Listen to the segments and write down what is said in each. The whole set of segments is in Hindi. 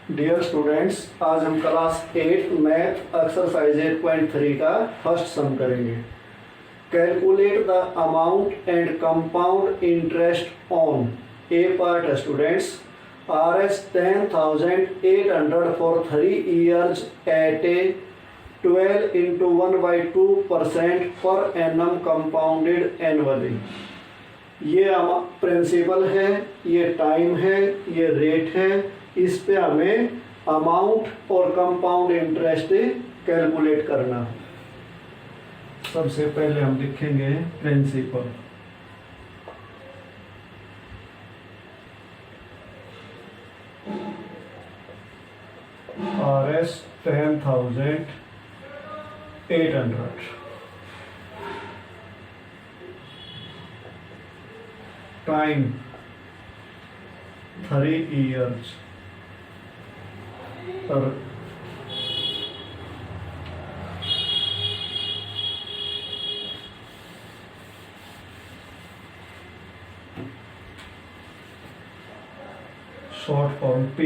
डियर स्टूडेंट्स, आज हम क्लास 8 मैथ एक्सरसाइज 8.3 का फर्स्ट सम करेंगे। Calculate the amount and compound interest on a part है students Rs 10,800 for 3 years at a 12 into 1/2% per annum compounded annually. ये प्रिंसिपल है, ये टाइम है, ये रेट है। इस पे हमें अमाउंट और कंपाउंड इंटरेस्ट कैलकुलेट करना है। सबसे पहले हम लिखेंगे प्रिंसिपल। Rs 10,800 टाइम 3 years और शॉर्ट फॉर्म P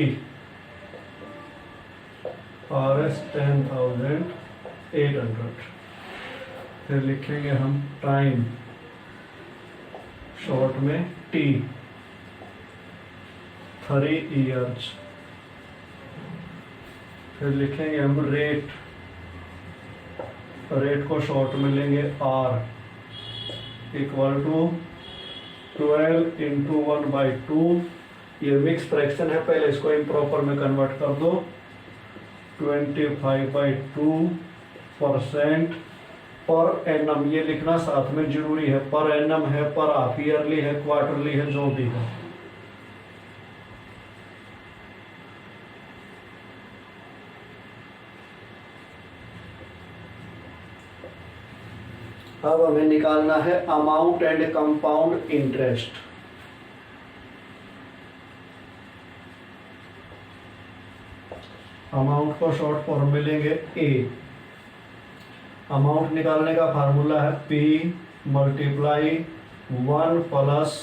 Rs 10,800। फिर लिखेंगे हम टाइम शॉर्ट में T 3 years। फिर लिखेंगे हम रेट, रेट को शॉर्ट में लेंगे R इक्वल टू 12 into 1/2। ये मिक्स फ्रैक्शन है, पहले इसको इम्प्रॉपर में कन्वर्ट कर दो। 25/2% पर एनम, ये लिखना साथ में जरूरी है। पर एनम है, पर हाफ ईयरली है, क्वार्टरली है, जो भी है। अब हमें निकालना है amount and compound interest. Amount को शॉर्ट फॉर्म में लेंगे ए। अमाउंट निकालने का फार्मूला है P मल्टीप्लाई 1 प्लस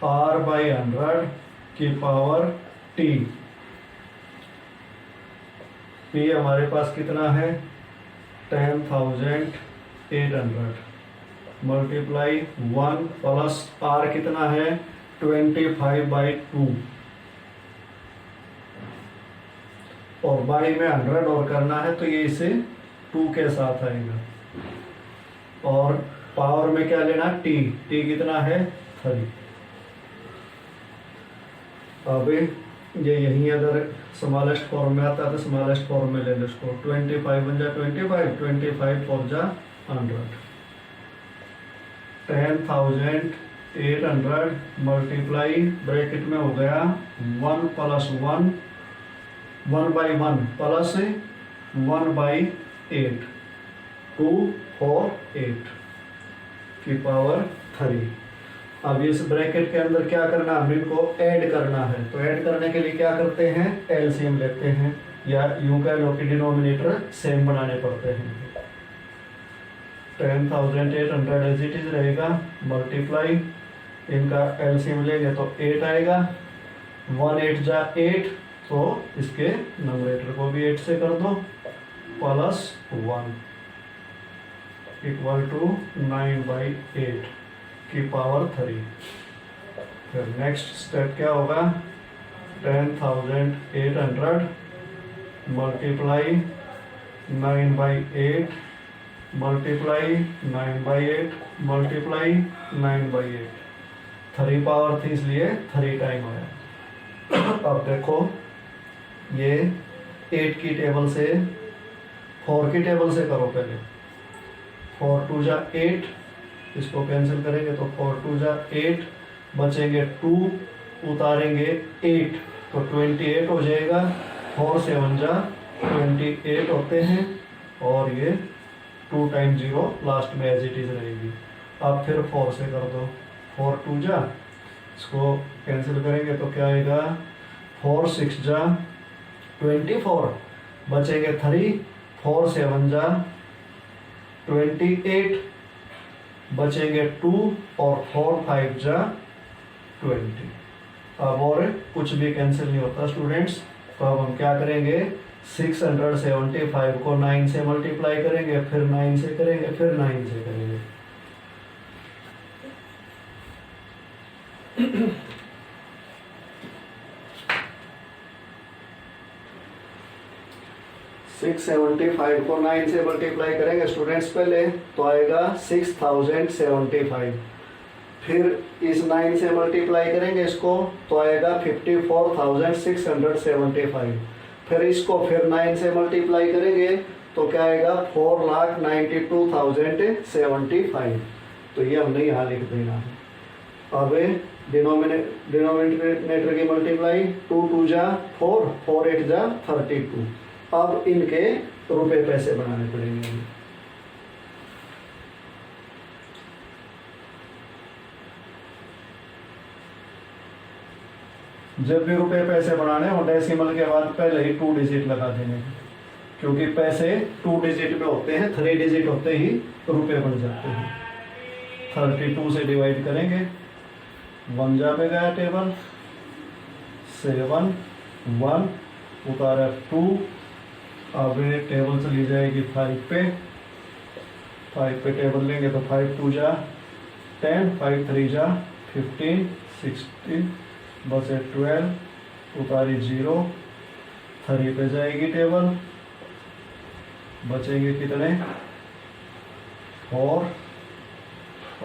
R/100 की पावर T। P हमारे पास कितना है 10,800 मल्टीप्लाई 1 प्लस R कितना है 25/2 और बाई में 100 और करना है तो ये इसे 2 के साथ आएगा। और पावर में क्या लेना T कितना है 3। अब ये यहीं अगर स्मॉलेस्ट फॉर्म में आता है तो स्मॉलेस्ट फॉर्म में ले लो इसको। 25 बन जा 25, 25 4 जा 100। 10,800 मल्टीप्लाई ब्रैकेट में हो गया 1 प्लस 1 1/1 प्लस 1/8 248 की पावर 3। अब इस ब्रैकेट के अंदर क्या करना है, हमें इनको ऐड करना है। तो ऐड करने के लिए क्या करते हैं, एलसीएम लेते हैं, या यूं कह लो कि डिनोमिनेटर सेम बनाने पड़ते हैं। 10,800 एज इट इज रहेगा मल्टीप्लाई, इनका एलसीएम लेंगे तो 8 आएगा। 1 8 जा 8, तो इसके नंबरेटर को भी 8 से कर दो प्लस 1 इक्वल टू 9/8 की पावर 3। फिर नेक्स्ट स्टेप क्या होगा 10,800 मल्टीप्लाई 9/8 मल्टीप्लाई 9/8 मल्टीप्लाई 9/8। 3 पावर थी इसलिए 3 टाइम आया। अब देखो ये 8 की टेबल से 4 की टेबल से करो पहले। 4 2 जा 8, इसको कैंसिल करेंगे तो 4 2 जा 8, बचेंगे 2, उतारेंगे 8 तो 28 हो जाएगा। 4 7 जा 28 होते हैं और ये 2 टाइम 0 लास्ट में एज इट इज रहेगी। अब फिर 4 से कर दो। 4 2 जा, इसको कैंसिल करेंगे तो क्या आएगा 4 6 जा 24, बचेंगे 3। 4 7 जा 28, बचेंगे 2 और 4 5 जा 20। अब और कुछ भी कैंसिल नहीं होता स्टूडेंट्स। तो अब हम क्या करेंगे, 675 को 9 से मल्टीप्लाई करेंगे, फिर 9 से करेंगे, फिर 9 से करेंगे। 675 को 9 से मल्टीप्लाई करेंगे स्टूडेंट्स पहले, तो आएगा 6075। फिर इस 9 से मल्टीप्लाई करेंगे इसको, तो आएगा 54,675। फिर इसको फिर 9 से मल्टीप्लाई करेंगे तो क्या आएगा, 4,92,075। तो ये हमने यहाँ लिख देना है। अब डिनोमिनेटर की मल्टीप्लाई, 2 2 जा 4, 4 8 जा 32। अब इनके रुपए पैसे बनाने पड़ेंगे। जब भी रुपए पैसे बनाने हो, डेसिमल के बाद पहले ही 2 डिजिट लगा देने, क्योंकि पैसे 2 डिजिट में होते हैं, 3 डिजिट होते ही रुपए बन जाते हैं। 32 से डिवाइड करेंगे, 1 जा पे गया टेबल, 7 1 उतारा 2। अब टेबल चली जाएगी 5 पे, 5 पे टेबल लेंगे तो 5 2 जा 10, 5 3 जा 15, 16 बचे 12, उतारी 0। 3 पे जाएगी टेबल, बचेंगे कितने, 4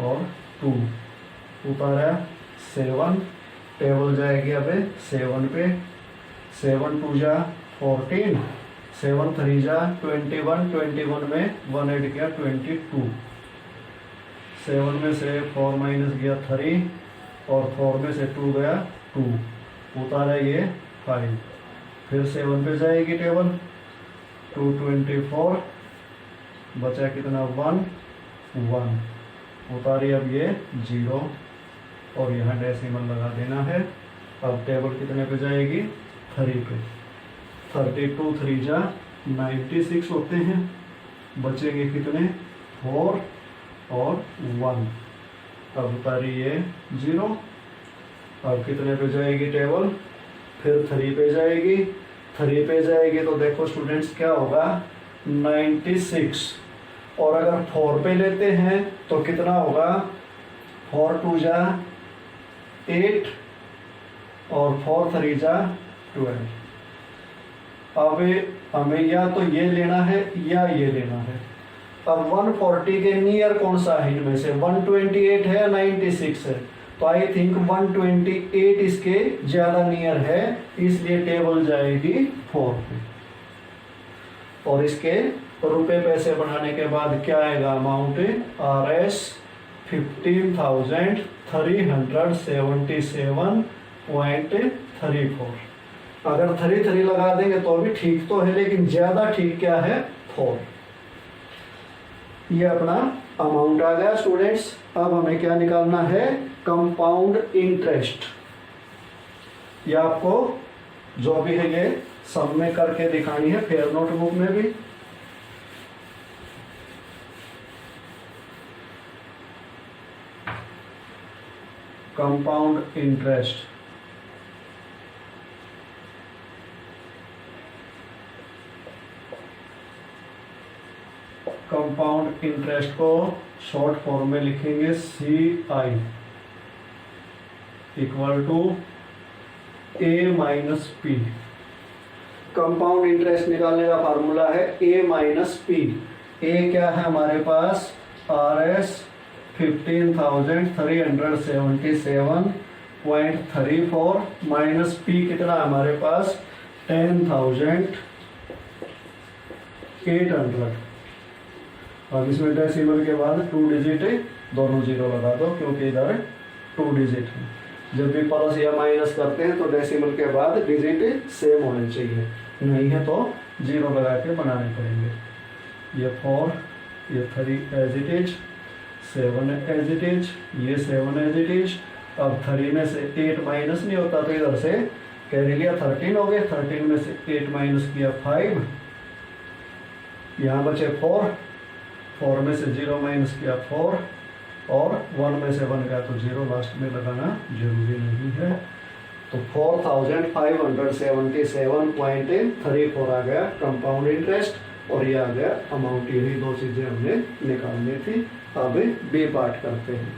और 2, उतारा 7। टेबल जाएगी अब 7 पे, 7 2 जा 14, 7 3 जा 21, 21 में 1 ऐड किया 22। 7 में से 4 माइनस गया 3 और 4 में से 2 गया 2, उतारा ये 5। फिर 7 पे जाएगी टेबल, 224 बचा कितना 1 1, उतारी अब ये 0 और यहाँ डेसिमल लगा देना है। अब टेबल कितने पे जाएगी, 3 पे, 32 3 जा 96 होते हैं, बचेंगे कितने 4 और 1। अब उतारी ये 0। अब कितने पे जाएगी टेबल, फिर 3 पे जाएगी, 3 पे जाएगी तो देखो स्टूडेंट्स क्या होगा 96, और अगर 4 पे लेते हैं तो कितना होगा, 4 2 जा 8 और 4 3 जा 12। अब हमें या तो ये लेना है या ये लेना है। अब 140 के नियर कौन सा है इनमें से, 128 है या 96 है, तो आई थिंक 128 इसके ज्यादा नियर है, इसलिए टेबल जाएगी 4 पे। और इसके रुपए पैसे बनाने के बाद क्या आएगा अमाउंट, RS 15,377.34। अगर 3 3 लगा देंगे तो भी ठीक तो है, लेकिन ज्यादा ठीक क्या है 4। ये अपना अमाउंट आ गया स्टूडेंट्स। अब हमें क्या निकालना है, कंपाउंड इंटरेस्ट। ये आपको जो भी है ये सब में करके दिखानी है, फेयर नोटबुक में भी। कंपाउंड इंटरेस्ट, कंपाउंड इंटरेस्ट को शॉर्ट फॉर्म में लिखेंगे CI equal to A minus P. Compound interest निकालने का फार्मूला है A माइनस पी। A क्या है हमारे पास, RS 15,377.34 माइनस P कितना हमारे पास 10,800। अब इसमें डेसिमल के बाद 2 डिजिट दोनों 0 लगा दो, क्योंकि इधर 2 डिजिट है। जब भी प्लस या माइनस करते हैं तो डेसिमल के बाद डिजिट सेम होने चाहिए, नहीं है तो 0 लगा के बनाने पड़ेंगे। ये 4, ये 3 as it is, 7 as it is, ये 7 एज इट इज। अब 3 में से 8 माइनस नहीं होता तो इधर से कैरी लिया 13 हो गए, 13 में से 8 माइनस किया 5, यहाँ बचे 4, 4 में से 0 माइनस किया 4 और 1 में से 1 गया तो 0 लास्ट में लगाना जरूरी नहीं है। तो 4577.34 आ गया कंपाउंड इंटरेस्ट, और ये आ गया अमाउंट। यही दो चीजें हमने निकालनी थी। अब बी पार्ट करते हैं।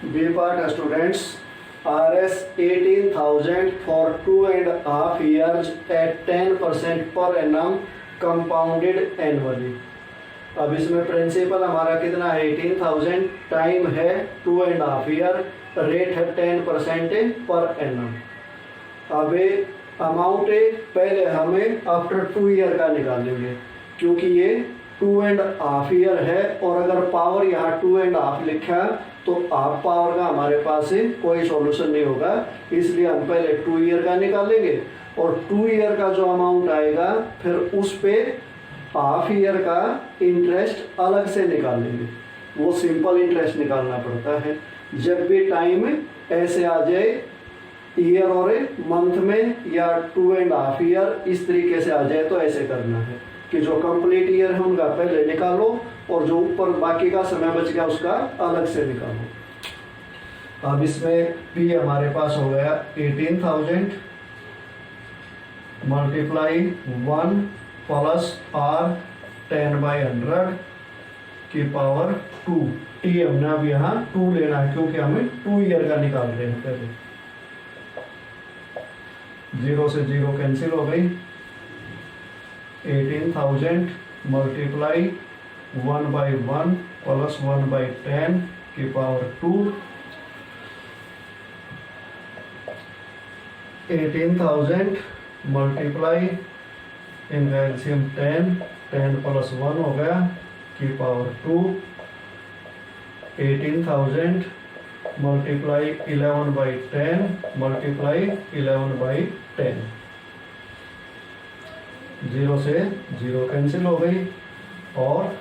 B part students, RS 18,000 for 2.5 years at 10% per annum compounded annually। अब इसमें प्रिंसिपल हमारा कितना है 18,000, टाइम है 2.5 ईयर, रेट है 10% पर एनम। अब अमाउंट पहले हमें आफ्टर 2 ईयर का निकालेंगे, क्योंकि ये 2.5 ईयर है, और अगर पावर यहाँ 2.5 लिखा तो हाफ पावर का हमारे पास कोई सॉल्यूशन नहीं होगा, इसलिए हम पहले 2 ईयर का निकालेंगे, और 2 ईयर का जो अमाउंट आएगा फिर उस पे हाफ ईयर का इंटरेस्ट अलग से निकालेंगे। वो सिंपल इंटरेस्ट निकालना पड़ता है। जब भी टाइम ऐसे आ जाए ईयर और मंथ में, या 2.5 ईयर इस तरीके से आ जाए, तो ऐसे करना है कि जो कंप्लीट ईयर है उनका पहले निकालो, और जो ऊपर बाकी का समय बच गया उसका अलग से निकालो। अब इसमें P हमारे पास हो गया 18,000 मल्टीप्लाई 1 प्लस R 10/100 की पावर 2। T हमने अब यहाँ 2 लेना है, क्योंकि हमें 2 ईयर का निकाल रहे हैं। पहले 0 से 0 कैंसिल हो गई। 18,000 मल्टीप्लाई 1/1 प्लस 1/10 की पावर 2। 18,000 मल्टीप्लाई इनका एलसीएम 10 प्लस 1 हो गया की पावर 2। 18,000 multiply 11/10 multiply 11/10। 0 से 0 कैंसिल हो गई, और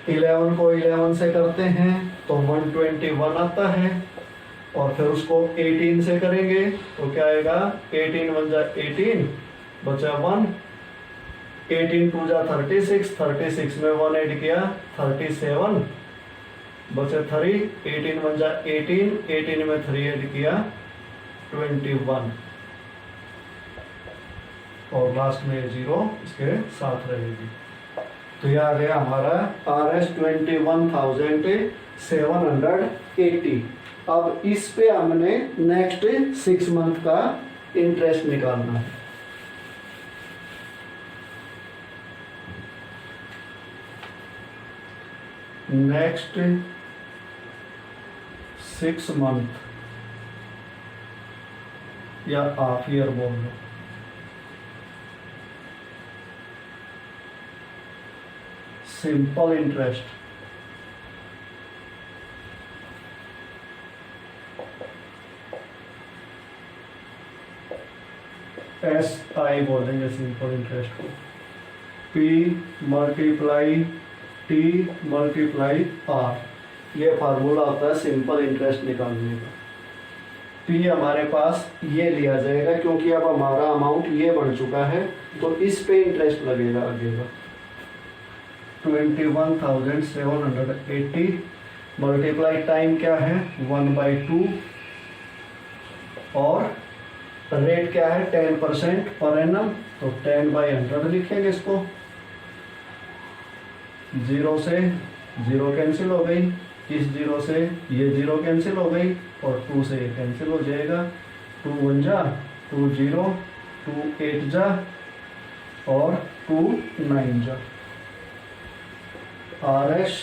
11 को 11 से करते हैं तो 121 आता है, और फिर उसको 18 से करेंगे तो क्या आएगा 18 1 जा 18 बचा 1, 18 2 जा 36, 36 में 1 ऐड किया 37 बचे 3, 18 1 जा 18, 18 में 3 ऐड किया 21, और लास्ट में 0 इसके साथ रहेगी। तो यह आ गया हमारा RS 21,780। अब इस पे हमने नेक्स्ट 6 मंथ का इंटरेस्ट निकालना है। नेक्स्ट 6 मंथ या हाफ ईयर बोल लो, सिंपल इंटरेस्ट SI बोलेंगे सिंपल इंटरेस्ट को। P multiply T multiply R, ये फार्मूला होता है सिंपल इंटरेस्ट निकालने का। P हमारे पास ये लिया जाएगा, क्योंकि अब हमारा अमाउंट ये बढ़ चुका है, तो इस पे इंटरेस्ट लगेगा आगे का। 21,780 मल्टीप्लाई टाइम क्या है 1/2, और रेट क्या है 10% पर एनम, तो 10/100 लिखेंगे इसको। 0 से 0 कैंसिल हो गई, इस 0 से ये 0 कैंसिल हो गई, और 2 से ये कैंसिल हो जाएगा। 2 1 जा 2 0, 2 8 जा, और 2 9 जा। RS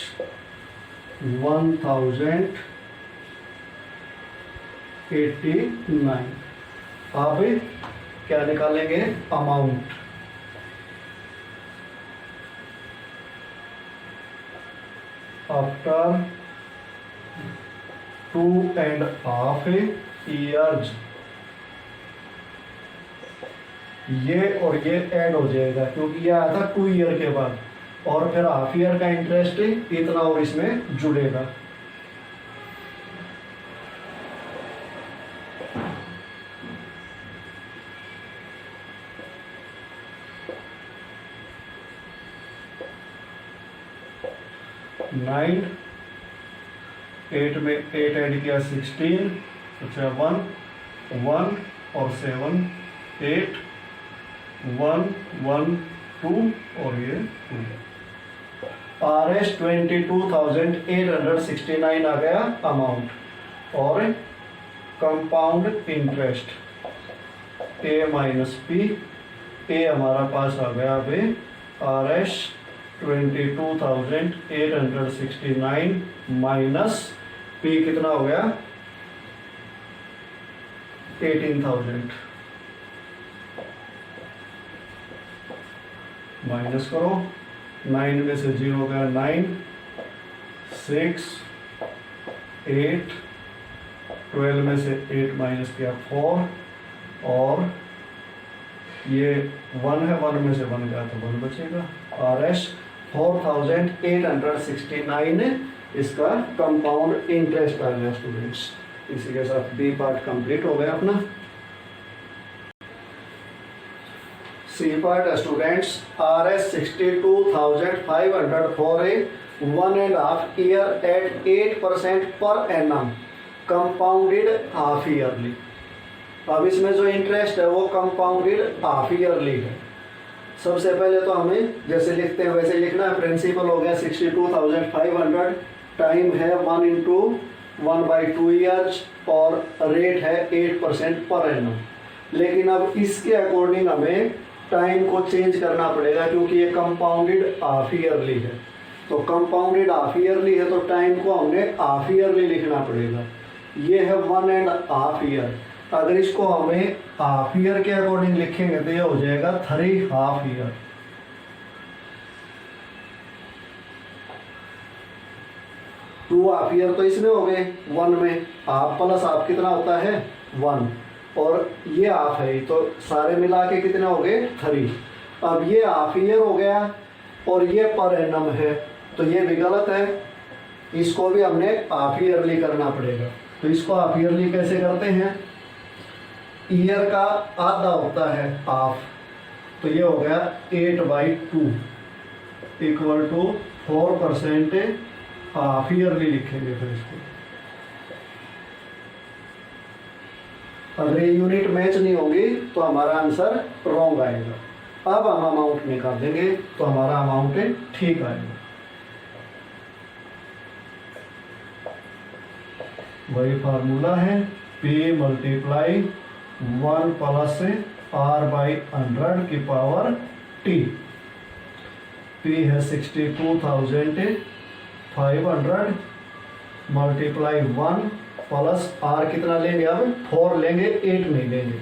1089। अब क्या निकालेंगे अमाउंट। आफ्टर 2.5 years, ये और ये ऐड हो जाएगा, क्योंकि ये आया था 2 ईयर के बाद, और फिर हाफ ईयर का इंटरेस्ट इतना और इसमें जुड़ेगा। 8 में 8 ऐड किया 16, तो 7 1 और 7 8 1 1 2 और ये 2। RS 22,869 आ गया अमाउंट। और compound interest A minus P, A हमारा पास आ गया अभी RS 22,869 माइनस P कितना हो गया 18,000। माइनस करो, 9 में से 0 गया 9, 6 8, 12 में से 8 माइनस किया 4, और ये 1 है, 1 में से 1 गया तो 1 बचेगा। RS 4,869 इसका कंपाउंड इंटरेस्ट आ गया स्टूडेंट्स। इसी के साथ बी पार्ट कंप्लीट हो गया अपना। C part students, RS 62,500 for a 1.5 year at 8% पर annum कंपाउंडेड हाफ ईयरली। अब इसमें जो इंटरेस्ट है वो कंपाउंडेड हाफ ईयरली है। सबसे पहले तो हमें जैसे लिखते हैं वैसे लिखना है। प्रिंसिपल हो गया 62,500, टाइम है 1 × 1/2 ईयर्स और रेट है 8% पर एनम। लेकिन अब इसके अकॉर्डिंग हमें टाइम को चेंज करना पड़ेगा क्योंकि ये कंपाउंडेड हाफ ईयरली है। तो कंपाउंडेड हाफ ईयरली है तो टाइम को हमने हाफ ईयरली लिखना पड़ेगा। ये है 1.5 ईयर। अगर इसको हमें हाफ ईयर के अकॉर्डिंग लिखेंगे तो ये हो जाएगा 3.5 ईयर। टू हाफ ईयर तो इसमें हो गए 1 में, हाफ प्लस हाफ कितना होता है 1, और ये हाफ है तो सारे मिला के कितने हो गए 3। अब ये हाफ ईयर हो गया और ये पर एनम है तो ये भी गलत है। इसको भी हमने हाफ ईयरली करना पड़ेगा। तो इसको हाफ ईयरली कैसे करते हैं, ईयर का आधा होता है हाफ, तो ये हो गया 8/2 इक्वल टू 4% हाफ ईयरली लिखेंगे। फिर इसको अगर ये यूनिट मैच नहीं होगी तो हमारा आंसर रॉन्ग आएगा। अब हम अमाउंट निकाल देंगे तो हमारा अमाउंट ठीक आएगा। वही फार्मूला है, P मल्टीप्लाई 1 प्लस R/100 की पावर T। P है 62,500 मल्टीप्लाई 1 प्लस R कितना लेंगे, अब 4 लेंगे 8 नहीं लेंगे,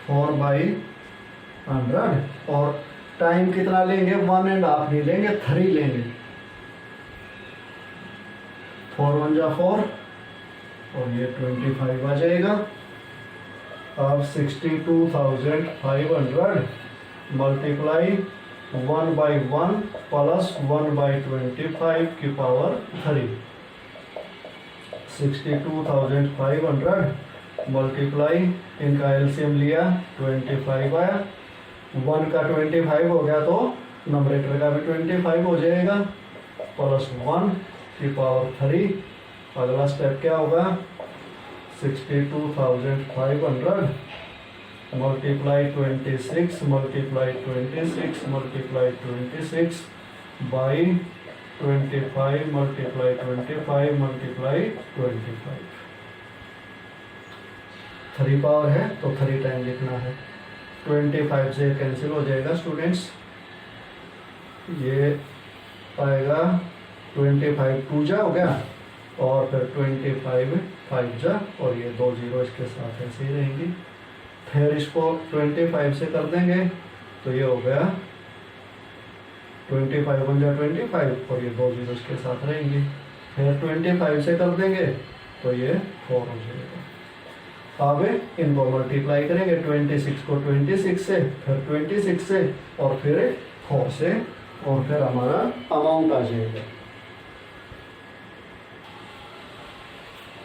4/100 और टाइम कितना लेंगे 1.5 नहीं लेंगे 3 लेंगे। 4 1 जा 4 और ये 25 आ जाएगा। अब 62,500 मल्टीप्लाई 1/1 प्लस 1/25 की पावर 3। 62,500 मल्टीप्लाई, इनका एलसीएम लिया 25 आया, 1 का 25 हो गया तो नंबरेटर का भी 25 हो जाएगा, प्लस 1 की पावर 3। अगला स्टेप क्या होगा, 62,500 multiply 26 multiply 26 multiply 26 by 25 multiply 25 multiply 25। 3 power है तो 3 टाइम लिखना है। 25 से कैंसिल हो जाएगा स्टूडेंट्स, ये आएगा 25 2 जा हो गया और फिर 25 5 जा और ये 2 0 इसके साथ ऐसे ही रहेंगी। फिर इसको 25 से कर देंगे तो ये हो गया 25 1 जा 25 और ये 2 0 इसके साथ रहेंगे। फिर 25 से कर देंगे तो ये 4 हो जाएगा। अब इनको मल्टीप्लाई करेंगे 26 को 26 से, फिर 26 से और फिर 4 से और फिर हमारा अमाउंट आ जाएगा।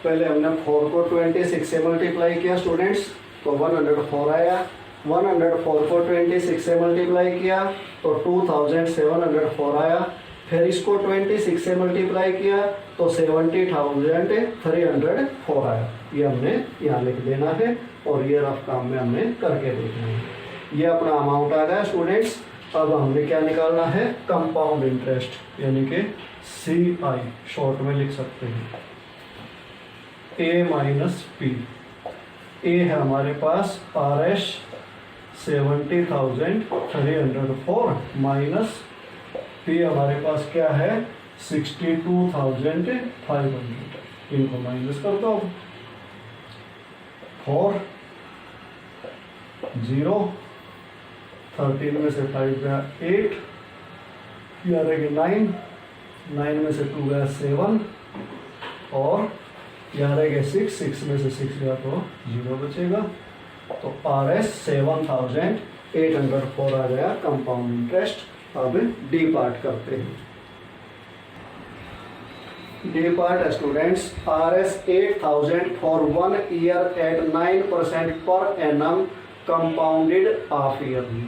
पहले हमने 4 को 26 से मल्टीप्लाई किया स्टूडेंट्स तो 104 आया, 104 को 26 से मल्टीप्लाई किया तो 2704 आया, फिर इसको 26 से मल्टीप्लाई किया तो 70,304 आया। ये हमने यहाँ लिख देना है और ये रफ काम में हमने करके देखना है। ये अपना अमाउंट आ गया स्टूडेंट्स। अब हमने क्या निकालना है, कंपाउंड इंटरेस्ट यानी कि CI शॉर्ट में लिख सकते हैं, A माइनस P। ए है हमारे पास RS 70,304 माइनस P हमारे पास क्या है 62,500। इनको माइनस कर दो। 4 0 13 में से 5 गया 8, यहाँ रहेगा 9 में से 2 गया 7 और यहाँ रहेगा 6 में से 6 गया तो 0 बचेगा। तो RS 7,804 आ गया कंपाउंड इंटरेस्ट। अब डी पार्ट करते हैं। D part students, RS 8,000 for 1 year at 9% per annum compounded half yearly.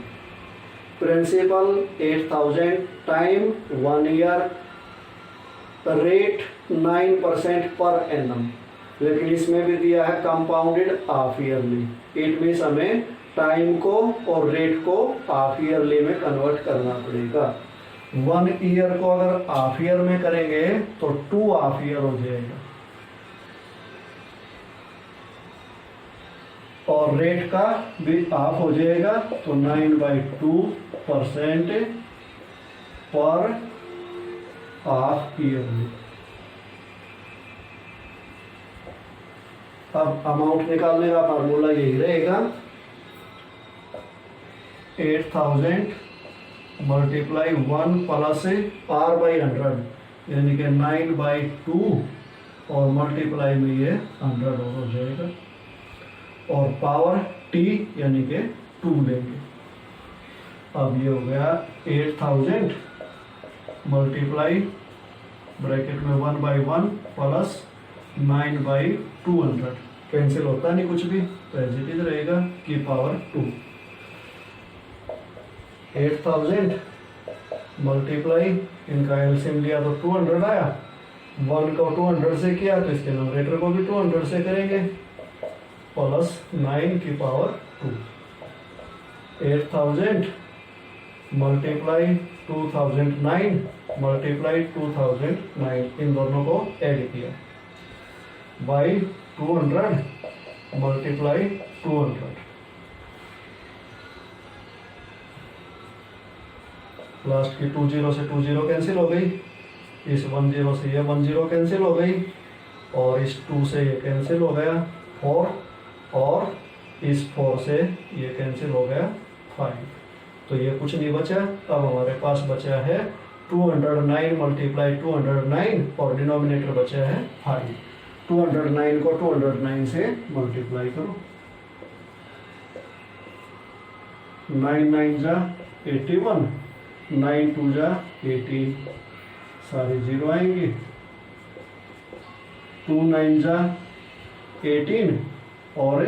Principal 8,000 time 1 year, rate 9% per annum, लेकिन इसमें भी दिया है compounded half yearly. It means हमें टाइम को और रेट को हाफ ईयरली में कन्वर्ट करना पड़ेगा। 1 ईयर को अगर हाफ ईयर में करेंगे तो 2 हाफ ईयर हो जाएगा और रेट का भी हाफ हो जाएगा तो 9/2% पर हाफ ईयरली। अब अमाउंट निकालने का फार्मूला यही रहेगा, 8,000 मल्टीप्लाई 1 प्लस R/100 यानी कि 9/2 और मल्टीप्लाई में ये 100 और हो जाएगा और पावर T यानी कि 2 लेंगे। अब ये हो गया 8,000 मल्टीप्लाई ब्रैकेट में 1/1 प्लस 9/200, कैंसिल होता नहीं कुछ भी तो एज इट इज रहेगा की पावर 2। 8,000 मल्टीप्लाई, इनका एलसीएम लिया तो 200 आया, 1 को 200 से किया तो इसके नंबरेटर को भी 200 से करेंगे, प्लस 9 की पावर 2। 8,000 मल्टीप्लाई 2009 मल्टीप्लाई 2009, इन दोनों को ऐड किया बाई 200 मल्टीप्लाई 200, लास्ट की 20 से 20 कैंसिल हो गई, इस 10 से ये 10 कैंसिल हो गई और इस 2 से ये कैंसिल हो गया 4 और इस 4 से ये कैंसिल हो गया 5, तो ये कुछ नहीं बचा। अब हमारे पास बचा है 209 मल्टीप्लाई 209 और डिनोमिनेटर बचा है 5। 209 को 209 से मल्टीप्लाई करो, 9 9 जा 81, 9 2 जा 18, सारे 0 आएंगे, 2 9 जा 18 और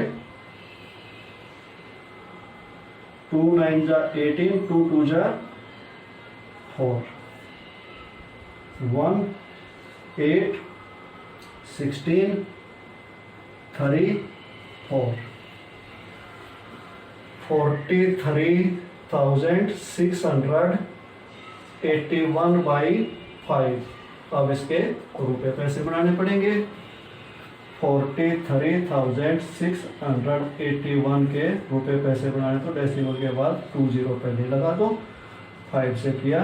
2 9 जा 18, 2 2 जा 4, 1 8 16 3 4, 43,681/5। अब इसके रुपए पैसे बनाने पड़ेंगे। 43,681 के रुपए पैसे बनाने तो डेसिमल के बाद 20 पहले लगा दो, 5 से किया,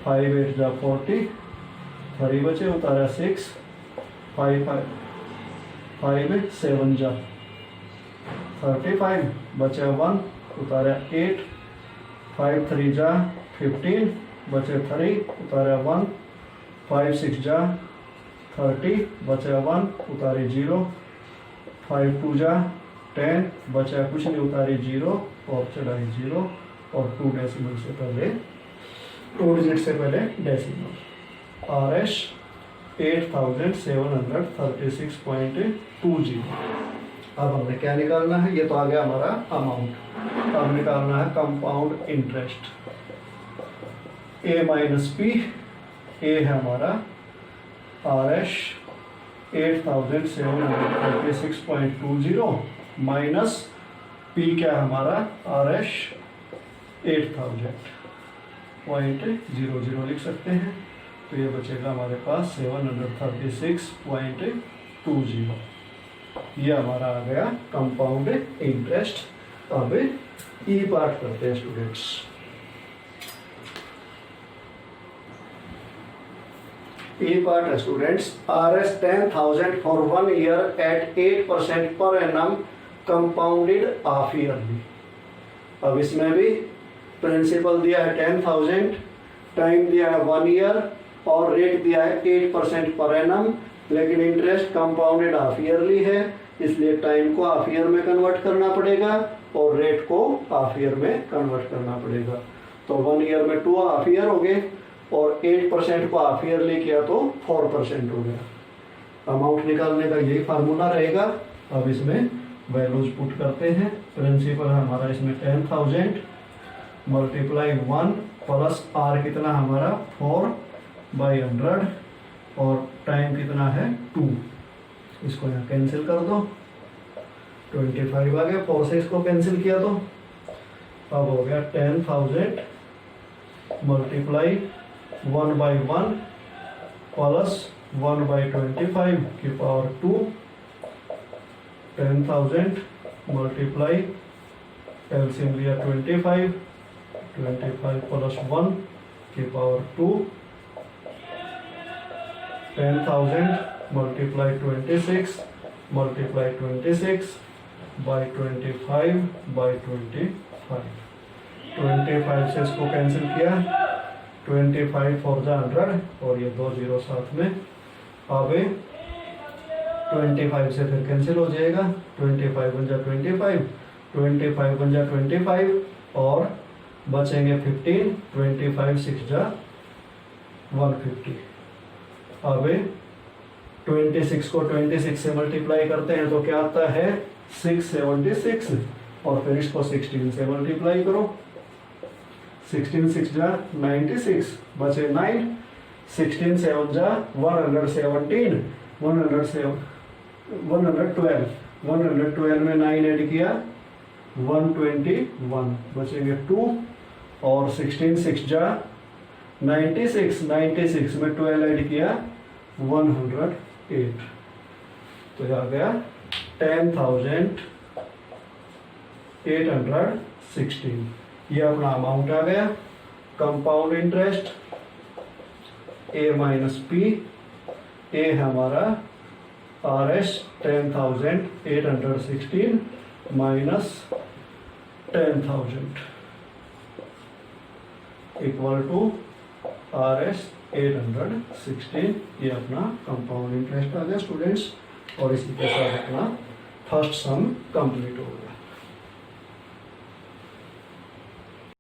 5 8 जा 40, 3 बचे उतारा 6, 5 7 जा 35, बचे 1 उतारा 8, 5 3 जा 15, बचे 3 उतारा 1, 5 6 जा 30, बचा 1 उतारे 0, 5 2 जा 10, बचा कुछ नहीं उतारे 0 और चढ़ाई 0 और 2 डेसिमल से पहले 2 डिजिट से पहले डेसिमल। RS 8,736.20। अब हमने क्या निकालना है, ये तो आ गया हमारा अमाउंट। अब निकालना है compound interest. A minus P, A है हमारा आर एस 8736.20 माइनस पी क्या है हमारा आर एस 8000.00 लिख सकते हैं। तो ये बचेगा हमारे पास 736.20। ये हमारा आ गया कंपाउंड इंटरेस्ट। अब ई पार्ट करते हैं students. E part students, Rs 10,000 for 1 year at 8% per annum compounded half yearly। अब इसमें भी प्रिंसिपल दिया है 10,000, टाइम दिया है 1 ईयर और रेट दिया है 8% पर एनम, लेकिन इंटरेस्ट कंपाउंडेड हाफ ईयरली है, इसलिए टाइम को हाफ ईयर में कन्वर्ट करना पड़ेगा और रेट को हाफ ईयर में कन्वर्ट करना पड़ेगा। तो 1 ईयर में 2 हाफ ईयर हो गए और 8% को हाफ ईयरली किया तो 4% हो गया। अमाउंट निकालने का यही फार्मूला रहेगा। अब इसमें वैल्यूज पुट करते हैं। प्रिंसिपल हमारा इसमें 10,000 मल्टीप्लाई 1 प्लस आर कितना हमारा 4/100 और टाइम कितना है 2। इसको यहाँ कैंसिल कर दो, 25 आ गया। 4 से इसको कैंसिल किया तो अब हो गया 10,000 मल्टीप्लाई 1/1 प्लस 1/25 की पावर 2। 10,000 मल्टीप्लाई एलसीएम लिया 25 प्लस 1 की पावर 2। 10,000 multiply 26 by 25/25। 25 से इसको कैंसिल किया, 25 for the 100 और ये 2 जीरो साथ में। अब 25 से फिर कैंसिल हो जाएगा, 25 बन जा 25, 25 बन जा 25 और बचेंगे 15, 25 6 जा 150। अब 26 को 26 से मल्टीप्लाई करते हैं तो क्या आता है 676 और फिर इसको 16 से मल्टीप्लाई करो। 16 6 जा 96 बचे 9, 16 7 जा 117, 112 में 9 ऐड किया 121 बचेंगे 2 और 16 6 जा 96 में 12 ऐड किया 108। तो ये आ गया 10,816। ये अपना अमाउंट आ गया। Compound interest A minus P, A है हमारा R S 10,816 minus 10,000 equal to R S 816। ये अपना कंपाउंड इंटरेस्ट आ गया स्टूडेंट्स। और इसी के साथ अपना फर्स्ट सम कंप्लीट हो गया।